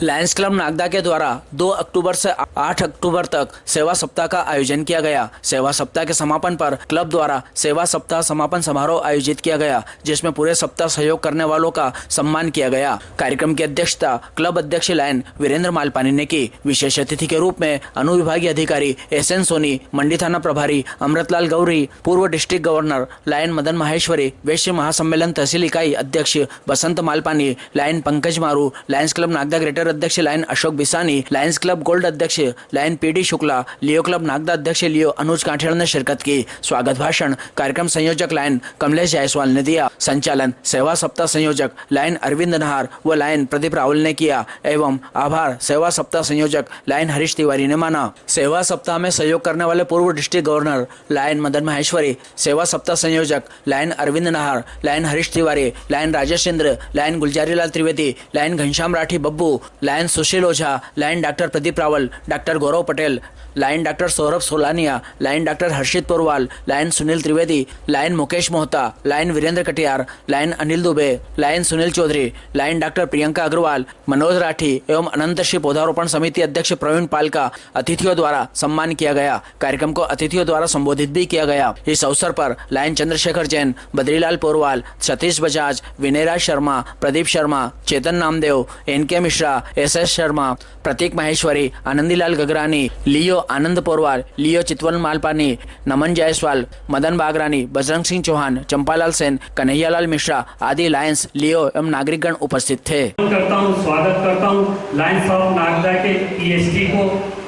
Lions club Nagda के द्वारा 2 अक्टूबर से 8 अक्टूबर तक सेवा सप्ताह का आयोजन किया गया। सेवा सप्ताह के समापन पर क्लब द्वारा सेवा सप्ताह समापन समारोह आयोजित किया गया, जिसमें पूरे सप्ताह सहयोग करने वालों का सम्मान किया गया। कार्यक्रम की अध्यक्षता क्लब अध्यक्ष लायन वीरेंद्र मालपानी ने की। विशेष अतिथि के रूप में अनुविभागीय अधिकारी SN सोनी, मंडी थाना प्रभारी अमृतलाल गौरी, पूर्व district governor lion Madan Maheshwari, Vaishya Mahasammelan तहसील इकाई अध्यक्ष बसंत Malpani, lion Pankaj Maru, lions club Nagda greater अध्यक्ष lion Ashok Bisani, lions club gold अध्यक्ष lion PD Shukla, Leo club Nagda अध्यक्ष लियो अनुज काठेड़ ने शिरकत की। स्वागत भाषण कार्यक्रम संयोजक लायन कमलेश जायसवाल ने दिया। संचालन सेवा सप्ताह संयोजक लायन अरविंद नहार व लायन प्रदीप राहुल ने किया एवं आभार सेवा सप्ताह संयोजक लायन हरीश तिवारी ने माना। सेवा सप्ताह में सहयोग करने वाले पूर्व district governor lion Madan Maheshwari, सेवा सप्ताह संयोजक lion Arvind Nahar, lion Harish Tiwari, lion Rajesh Indra, lion Gulzari Lal Trivedi, lion Ghanshyam Rathi Babbu, lion Sushil Ojha, lion doctor Pradeep Rawal, doctor Gaurav Patel, lion doctor Saurabh Solania, lion doctor Harshit Porwal, lion Sunil Trivedi, lion Mukesh Mohta, lion Virendra Katiyar, lion Anil Dubey, lion Sunil Chaudhary, lion doctor Priyanka Agarwal, Manoj Rathi एवं अनंतश्री पौधारोपण समिति अध्यक्ष प्रवीण पाल का अतिथियों द्वारा सम्मान किया गया। कार्यक्रम को अतिथियों द्वारा संबोधित भी किया गया। इस अवसर पर लायन चंद्रशेखर जैन, बद्रीलाल पोरवाल, सतीश बजाज, विनयराज शर्मा, प्रदीप शर्मा, चेतन नामदेव, NK मिश्रा, SS शर्मा, प्रतीक माहेश्वरी, आनंदीलाल गगरानी, लियो आनंद पोरवाल, लियो चितवन मालपानी, नमन जायसवाल, मदन बागरानी, बजरंग सिंह चौहान, चंपालाल सेन, कन्हैयालाल मिश्रा आदि लायंस, लियो एवं नागरिकगण उपस्थित थे। स्वागत करता हूँ लायंस ऑफ नागदा के EST को।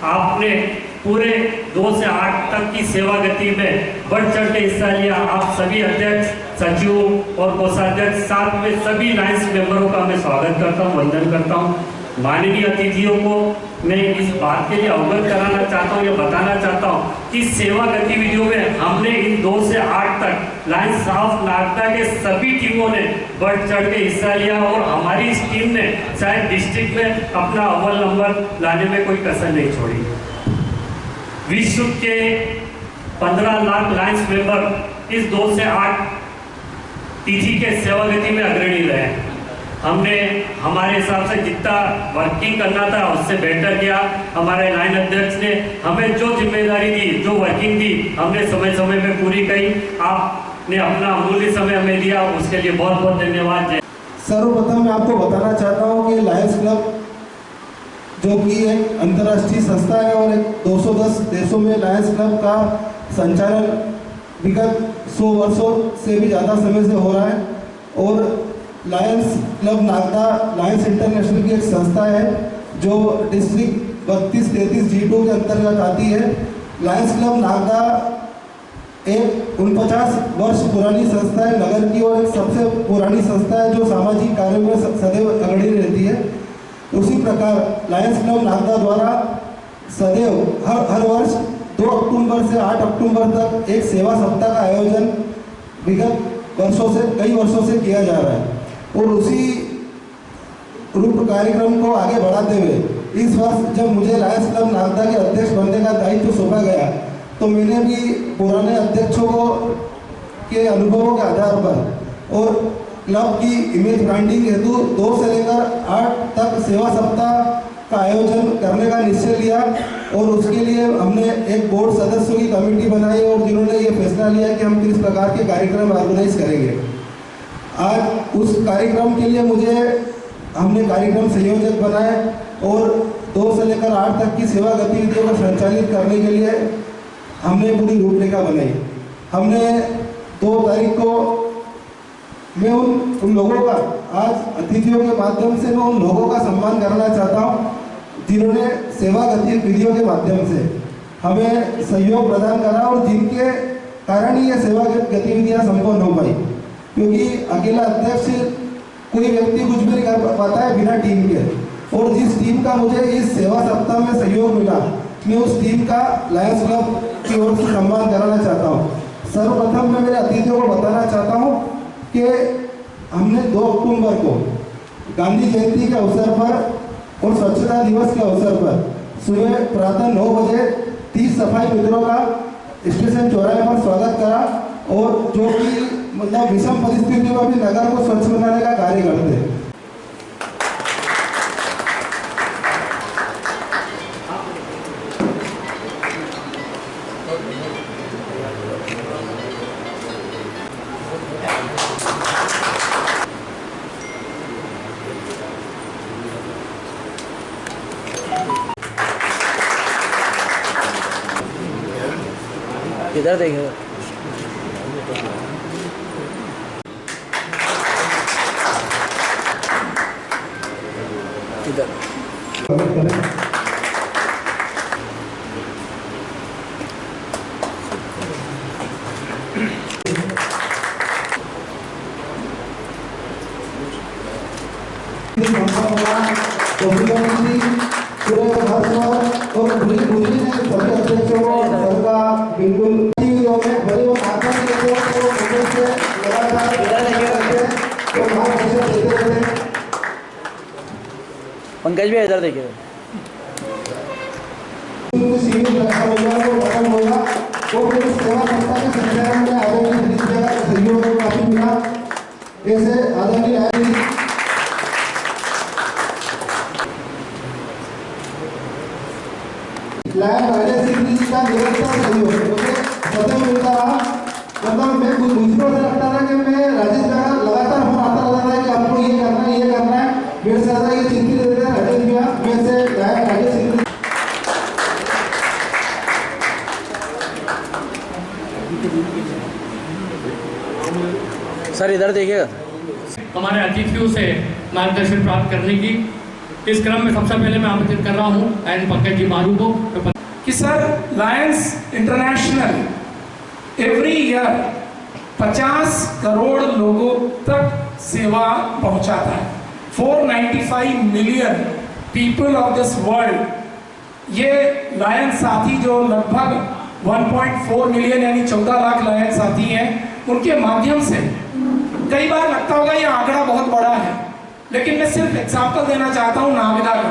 आपने पूरे 2 से 8 तक की सेवा गति में बढ़ चढ़ के हिस्सा लिया। आप सभी अध्यक्ष, सचिव और कोषाध्यक्ष साथ में सभी लायंस मेंबरों का मैं स्वागत करता हूँ, वंदन करता हूँ। माननीय अतिथियों को मैं इस बात के लिए अवगत कराना चाहता हूँ या बताना चाहता हूँ कि सेवा गतिविधियों में हमने इन 2 से 8 तक लायंस ऑफ नागदा के सभी टीमों ने बढ़ चढ़ के हिस्सा लिया और हमारी इस टीम ने शायद डिस्ट्रिक्ट में अपना अव्वल नंबर लाने में कोई कसर नहीं छोड़ी। विश्व के 15 लाख लायंस मेंबर इस 2 से 8 तिथि के सेवा गति में अग्रणी रहे। हमने हमारे हिसाब से जितना वर्किंग करना था उससे बेहतर किया। हमारे लाइन अध्यक्ष ने हमें जो जिम्मेदारी दी, जो वर्किंग दी, हमने समय समय में पूरी करी। आपने अपना अमूल्य समय हमें दिया, उसके लिए बहुत बहुत धन्यवाद। सर्वप्रथम मैं आपको बताना चाहता हूँ कि लायंस क्लब जो कि एक अंतर्राष्ट्रीय संस्था है और 210 देशों में लायंस क्लब का संचालन विगत 100 वर्षों से भी ज़्यादा समय से हो रहा है। और Lions club Nagda Lions international की एक संस्था है जो डिस्ट्रिक्ट 32-33 G2 के अंतर्गत आती है। लायंस क्लब नागदा एक 49 वर्ष पुरानी संस्था है नगर की और एक सबसे पुरानी संस्था है जो सामाजिक कार्यों में सदैव अग्रणी रहती है। उसी प्रकार लायंस क्लब नागदा द्वारा सदैव हर वर्ष 2 अक्टूबर से 8 अक्टूबर तक एक सेवा सप्ताह का आयोजन विगत कई वर्षों से किया जा रहा है। और उसी रूप कार्यक्रम को आगे बढ़ाते हुए इस वर्ष जब मुझे लायंस क्लब नागदा के अध्यक्ष बनने का दायित्व सौंपा गया तो मैंने भी पुराने अध्यक्षों को के अनुभवों के आधार पर और क्लब की इमेज ब्रांडिंग हेतु 2 से लेकर 8 तक सेवा सप्ताह का आयोजन करने का निश्चय लिया। और उसके लिए हमने एक बोर्ड सदस्यों की कमेटी बनाई और जिन्होंने ये फैसला लिया कि हम किस प्रकार के कार्यक्रम ऑर्गेनाइज करेंगे। आज उस कार्यक्रम के लिए हमने कार्यक्रम संयोजक बनाए और 2 से लेकर 8 तक की सेवा गतिविधियों को संचालित करने के लिए हमने पूरी रूपरेखा बनाई। हमने 2 तारीख को मैं उन लोगों का आज अतिथियों के माध्यम से मैं उन लोगों का सम्मान करना चाहता हूँ जिन्होंने सेवा गतिविधियों के माध्यम से हमें सहयोग प्रदान करा और जिनके कारण ही ये सेवा गतिविधियाँ संपन्न हो पाई। क्योंकि अकेला अध्यक्ष कोई व्यक्ति कुछ भी नहीं कर पाता है बिना टीम के। और जिस टीम का मुझे इस सेवा सप्ताह में सहयोग मिला मैं उस टीम का लायंस क्लब की ओर से सम्मान कराना चाहता हूँ। सर्वप्रथम मैं मेरे अतिथियों को बताना चाहता हूँ कि हमने 2 अक्टूबर को गांधी जयंती के अवसर पर और स्वच्छता दिवस के अवसर पर सुबह प्रातः 9 बजे 30 सफाई मित्रों का स्टेशन चौराहे पर स्वागत करा और जो कि मतलब विषम परिस्थितियों में भी नगर को स्वच्छ बनाने का कार्य करते हैं। इधर देखिए। इधर पंकज भी इधर देखिए। मतलब मैं कुछ मुझको से लगता था कि मैं राजेश भैया लगातार फोन आता रहता था कि आपको ये करना है ये करना है। मेरे से ज़्यादा ये चिंतित रहते हैं राजेश भैया। मैं से राजेश सर इधर देखिएगा। हमारे अतिथियों से मार्गदर्शन प्राप्त करने की इस क्रम में सबसे पहले मैं आमंत्रित कर रहा हूँ एन पंकज जी मारू को कि sir Lions international every year 50 crore लोगों तक सेवा पहुंचाता है। 495 million people of this world. ये लायंस साथी जो लगभग 1.4 मिलियन यानी 14 लाख लायंस साथी हैं, उनके माध्यम से कई बार लगता होगा ये आंकड़ा बहुत बड़ा है, लेकिन मैं सिर्फ एग्जाम्पल देना चाहता हूँ नागदा का।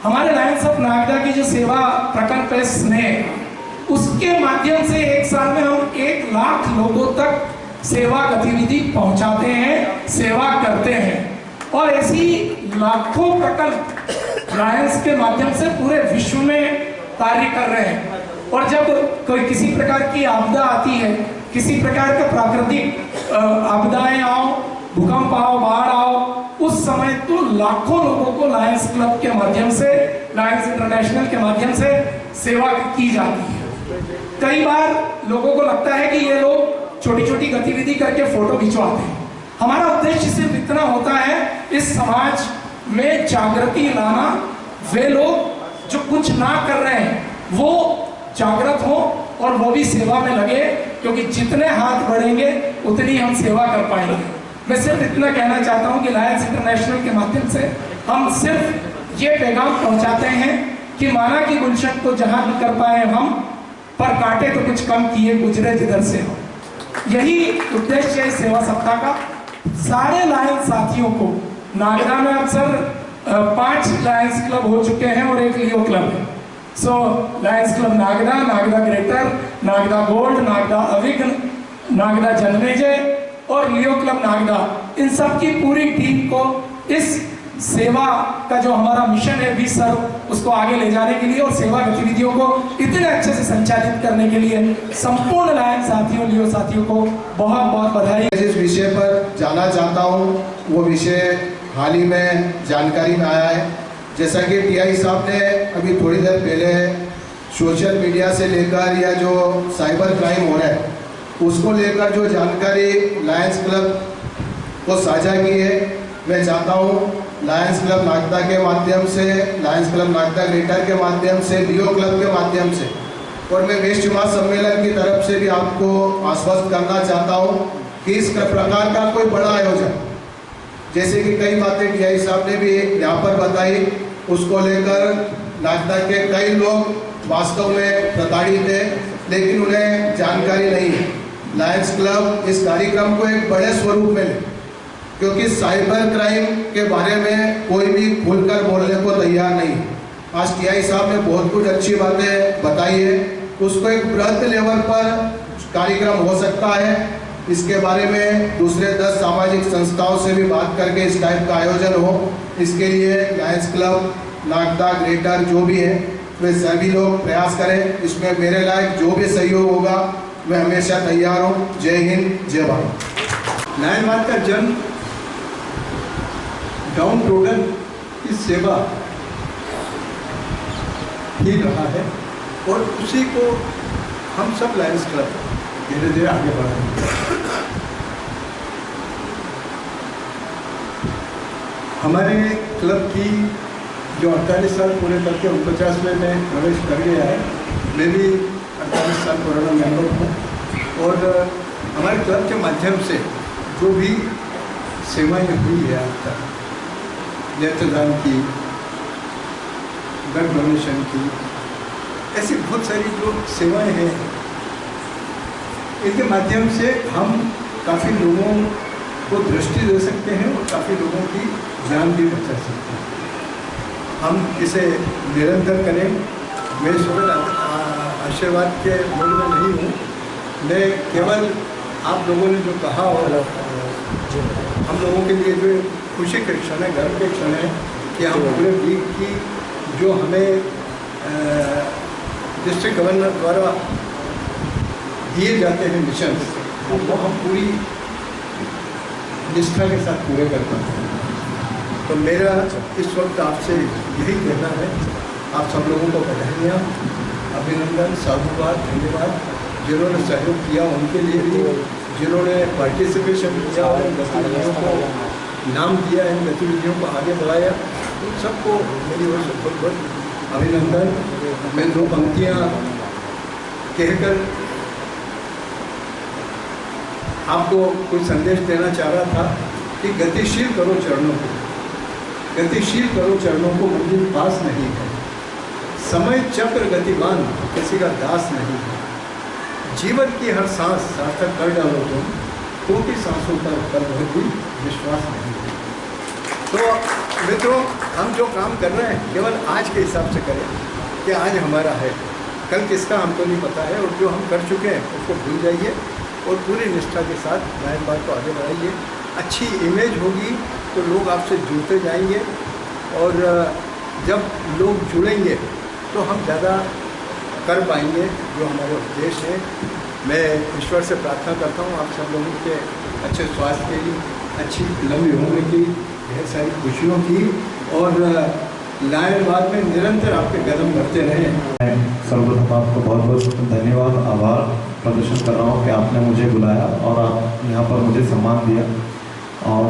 हमारे लायंस ऑफ नागदा की जो सेवा प्रकल्प है स्नेह, उसके माध्यम से एक साल में हम 1 लाख लोगों तक सेवा गतिविधि पहुंचाते हैं, सेवा करते हैं। और ऐसी लाखों प्रकल्प लायंस के माध्यम से पूरे विश्व में कार्य कर रहे हैं। और जब कोई किसी प्रकार की आपदा आती है, किसी प्रकार का प्राकृतिक आपदाएं आओ, भूकंप आओ, बाढ़ आओ, उस समय तो लाखों लोगों को लायंस क्लब के माध्यम से, लायंस इंटरनेशनल के माध्यम से सेवा की जाती है। कई बार लोगों को लगता है कि ये लोग छोटी छोटी गतिविधि करके फोटो खिंचवाते हैं। हमारा उद्देश्य सिर्फ इतना होता है, इस समाज में जागृति लाना। वे लोग जो कुछ ना कर रहे हैं वो जागृत हो और वो भी सेवा में लगे, क्योंकि जितने हाथ बढ़ेंगे उतनी हम सेवा कर पाएंगे। मैं सिर्फ इतना कहना चाहता हूं कि लायंस इंटरनेशनल के माध्यम से हम सिर्फ ये पैगाम पहुंचाते हैं कि माना कि गुलशन को जहां भी कर पाए हम, पर काटे तो कुछ कम किए गुजरे जिधर से हो। यही उद्देश्य है सेवा सप्ताह का। सारे लायंस साथियों को नागदा में अक्सर 5 लायंस क्लब हो चुके हैं और 1 लियो क्लब है। So Lions club Nagda, Nagda greater, Nagda gold, Nagda Avighna, Nagda Janmejay और लियो क्लब नागदा, इन सब की पूरी टीम को इस सेवा का जो हमारा मिशन है भी सर उसको आगे ले जाने के लिए और सेवा गतिविधियों को इतने अच्छे से संचालित करने के लिए संपूर्ण लायंस साथियों, लियो साथियों को बहुत बहुत बधाई। जिस विषय पर जाना चाहता हूँ वो विषय हाल ही में जानकारी में आया है। जैसा कि टीआई साहब ने अभी थोड़ी देर पहले सोशल मीडिया से लेकर या जो साइबर क्राइम हो रहा है उसको लेकर जो जानकारी लायंस क्लब को साझा की है, मैं चाहता हूँ लायंस क्लब नागदा के माध्यम से, लायंस क्लब नागदा ग्रेटर के माध्यम से, लियो क्लब के माध्यम से और मैं वेस्ट युवा सम्मेलन की तरफ से भी आपको आश्वस्त करना चाहता हूँ कि इस प्रकार का कोई बड़ा आयोजन, जैसे कि कई बातें टीआई साहब ने भी यहाँ पर बताई, उसको लेकर नागदा के कई लोग वास्तव में प्रताड़ित है, लेकिन उन्हें जानकारी नहीं है। लायंस क्लब इस कार्यक्रम को एक बड़े स्वरूप में ले, क्योंकि साइबर क्राइम के बारे में कोई भी खुलकर बोलने को तैयार नहीं। आज टीआई साहब ने बहुत कुछ अच्छी बातें बताई है, उसको एक बृहद लेवल पर कार्यक्रम हो सकता है। इसके बारे में दूसरे 10 सामाजिक संस्थाओं से भी बात करके इस टाइप का आयोजन हो, इसके लिए लायंस क्लब नागदा ग्रेटर जो भी है वे सभी लोग प्रयास करें। इसमें मेरे लायक जो भी सहयोग होगा मैं हमेशा तैयार हूँ। जय हिंद, जय भारत। लायनवाद का जन्म डाउन रोडन की सेवा ही रहा है और उसी को हम सब लायंस क्लब धीरे धीरे आगे बढ़ेंगे। हमारे क्लब की जो 48 साल पूरे करके 49वें में प्रवेश कर गया है, मैं भी 48 साल पुराना मेंबर हूँ और हमारे क्लब के माध्यम से जो भी सेवाएं हुई है आज तक, नेत्रदान की, ब्लड डोनेशन की, ऐसी बहुत सारी जो सेवाएं हैं, इनके माध्यम से हम काफ़ी लोगों को दृष्टि दे सकते हैं और काफ़ी लोगों की जान भी बचा सकते हैं। हम इसे निरंतर करें। मैं केवल आशीर्वाद के मूड में नहीं हूँ, मैं केवल आप लोगों ने जो कहा और हम लोगों के लिए जो खुशी के क्षण है, गर्व के क्षण है कि हम पूरे वीक की जो हमें डिस्ट्रिक्ट गवर्नर द्वारा दिए जाते हैं मिशन, वो हम पूरी निष्ठा के साथ पूरे करते हैं। तो मेरा इस वक्त आपसे यही कहना है, आप सब लोगों को बधाइयाँ, अभिनंदन, साधुवाद, धन्यवाद। जिन्होंने सहयोग किया उनके लिए भी, जिन्होंने पार्टिसिपेशन किया और इन गतिविधियों को नाम दिया, इन गतिविधियों को आगे बढ़ाया, उन सबको मेरी ओर से बहुत बहुत अभिनंदन। मैं 2 पंक्तियाँ कहकर आपको कुछ संदेश देना चाह रहा था कि गतिशील करो चरणों को, गतिशील करो चरणों को, मंजिल पास नहीं है। समय चक्र गतिमान, किसी का दास नहीं है। जीवन की हर सांस सार्थक कर डालो तुम, कोटि सांसों पर बहुत भी विश्वास नहीं है। तो मित्रों, हम जो काम कर रहे हैं केवल आज के हिसाब से करें कि आज हमारा है, कल किसका हमको नहीं पता है, और जो हम कर चुके हैं उसको भूल जाइए और पूरी निष्ठा के साथ लाइन बात को आगे बढ़ाइए। अच्छी इमेज होगी तो लोग आपसे जुड़ते जाएंगे और जब लोग जुड़ेंगे तो हम ज़्यादा कर पाएंगे जो हमारे उद्देश्य है। मैं ईश्वर से प्रार्थना करता हूँ आप सब लोगों के अच्छे स्वास्थ्य की, अच्छी लंबी उम्र की, ढेर सारी खुशियों की, और लायनबाद में निरंतर आपके कदम बढ़ते रहें। मैं सर्वप्रथम आपको बहुत बहुत धन्यवाद, आभार प्रदर्शन कर रहा हूँ कि आपने मुझे बुलाया और आप यहाँ पर मुझे सम्मान दिया। और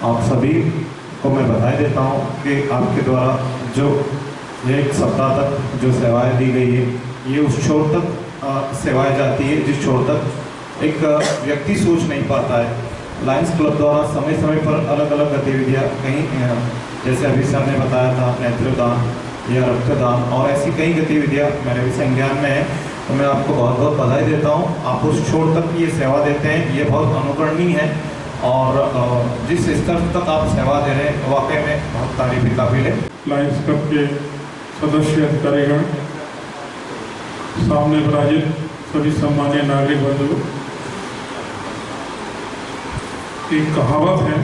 आप सभी को मैं बधाई देता हूँ कि आपके द्वारा जो ये 1 सप्ताह तक जो सेवाएं दी गई है, ये उस छोर तक सेवाएं जाती है जिस छोर तक एक व्यक्ति सोच नहीं पाता है। लायंस क्लब द्वारा समय समय पर अलग अलग गतिविधियाँ, कहीं जैसे अभी सर ने बताया था नेत्रदान या रक्तदान, और ऐसी कई गतिविधियाँ मेरे भी संज्ञान में है। तो मैं आपको बहुत बहुत बधाई देता हूँ। आप उस छोर तक ये सेवा देते हैं, ये बहुत अनुकरणीय है, और जिस स्तर तक आप सेवा दे रहे हैं वाकई में बहुत तारीफ के काबिल है। लायंस क्लब के सदस्य अधिकारीगण, सामने विराजित सभी सम्मानीय नागरिक बंधु, एक कहावत है,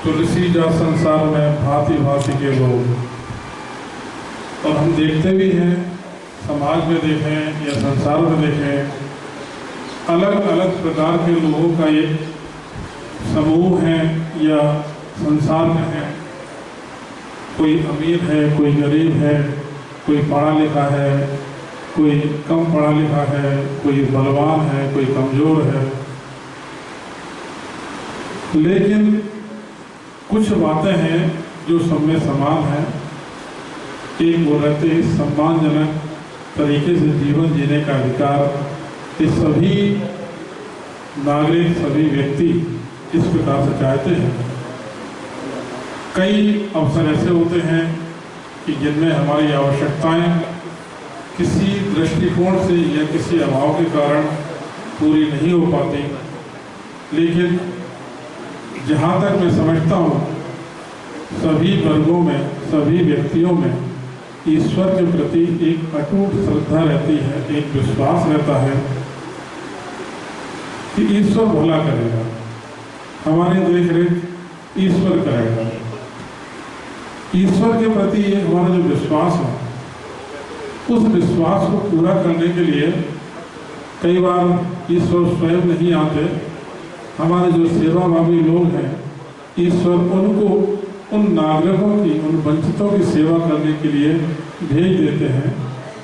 तुलसी जा संसार में भांति भांति के लोग, और हम देखते भी हैं, समाज में देखें या संसार में देखें, अलग अलग प्रकार के लोगों का एक समूह है या संसार में है। कोई अमीर है, कोई गरीब है, कोई पढ़ा लिखा है, कोई कम पढ़ा लिखा है, कोई बलवान है, कोई कमज़ोर है। लेकिन कुछ बातें हैं जो सब में समान हैं। एक वो रहते हैं सम्मानजनक तरीके से जीवन जीने का अधिकार। ये सभी नागरिक, सभी व्यक्ति इस प्रकार से चाहते हैं। कई अवसर ऐसे होते हैं कि जिनमें हमारी आवश्यकताएं किसी दृष्टिकोण से या किसी अभाव के कारण पूरी नहीं हो पाती, लेकिन जहाँ तक मैं समझता हूँ सभी वर्गों में, सभी व्यक्तियों में ईश्वर के प्रति एक अटूट श्रद्धा रहती है, एक विश्वास रहता है कि ईश्वर भला करेगा, हमारी देख रेख ईश्वर करेगा। ईश्वर के प्रति हमारा जो विश्वास है, उस विश्वास को पूरा करने के लिए कई बार ईश्वर स्वयं नहीं आते। हमारे जो सेवाभावी लोग हैं, ईश्वर उनको, उन नागरिकों की, उन वंचितों की सेवा करने के लिए भेज देते हैं,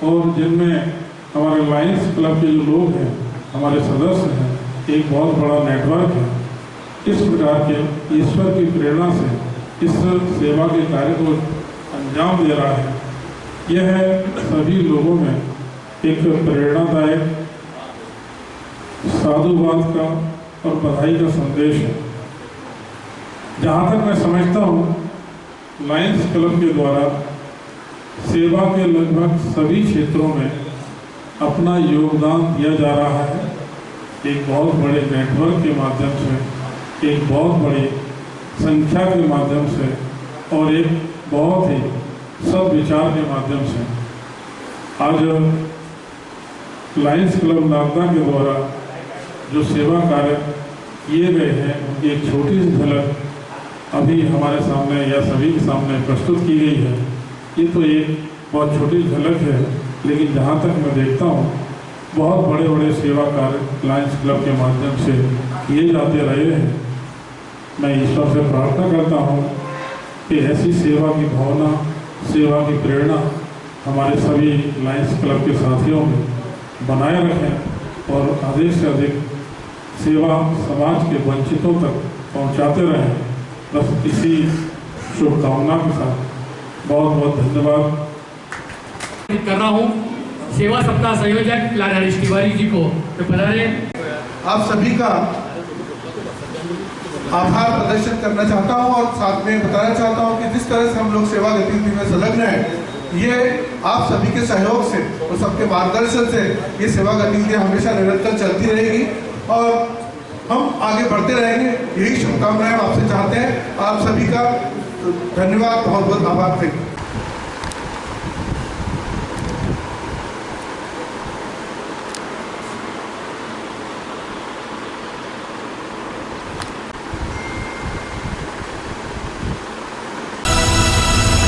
और जिनमें हमारे लायंस क्लब के जो लोग हैं, हमारे सदस्य हैं, एक बहुत बड़ा नेटवर्क है। इस प्रकार के ईश्वर की प्रेरणा से इस सेवा के कार्य को अंजाम दे रहा है। यह सभी लोगों में एक प्रेरणादायक साधुवाद का और बधाई का संदेश है। जहाँ तक मैं समझता हूँ, लायंस क्लब के द्वारा सेवा के लगभग सभी क्षेत्रों में अपना योगदान दिया जा रहा है। एक बहुत बड़े नेटवर्क के माध्यम से, एक बहुत बड़ी संख्या के माध्यम से और एक बहुत ही सद्विचार के माध्यम से। आज लायंस क्लब नागदा के द्वारा जो सेवा कार्य किए गए हैं, उनकी एक छोटी सी झलक अभी हमारे सामने या सभी के सामने प्रस्तुत की गई है। ये तो एक बहुत छोटी झलक है, लेकिन जहाँ तक मैं देखता हूँ, बहुत बड़े बड़े सेवा कार्य लायंस क्लब के माध्यम से किए जाते रहे हैं। मैं ईश्वर से प्रार्थना करता हूँ कि ऐसी सेवा की भावना, सेवा की प्रेरणा हमारे सभी लायंस क्लब के साथियों में बनाए रखें और अधिक से अधिक सेवा समाज के वंचितों तक पहुँचाते रहें। बस इसी शुभकामना के साथ बहुत बहुत धन्यवाद कर रहा हूँ। सेवा सप्ताह संयोजक लाल तिवारी जी को बता दें। आप सभी का आभार प्रदर्शित करना चाहता हूं और साथ में बताना चाहता हूं कि जिस तरह से हम लोग सेवा गतिविधि में संलग्न हैं, ये आप सभी के सहयोग से और सबके मार्गदर्शन से ये सेवा गतिविधियां हमेशा निरंतर चलती रहेगी और हम आगे बढ़ते रहेंगे। यही शुभकामनाएं आपसे चाहते हैं। आप सभी का धन्यवाद, बहुत बहुत आभार।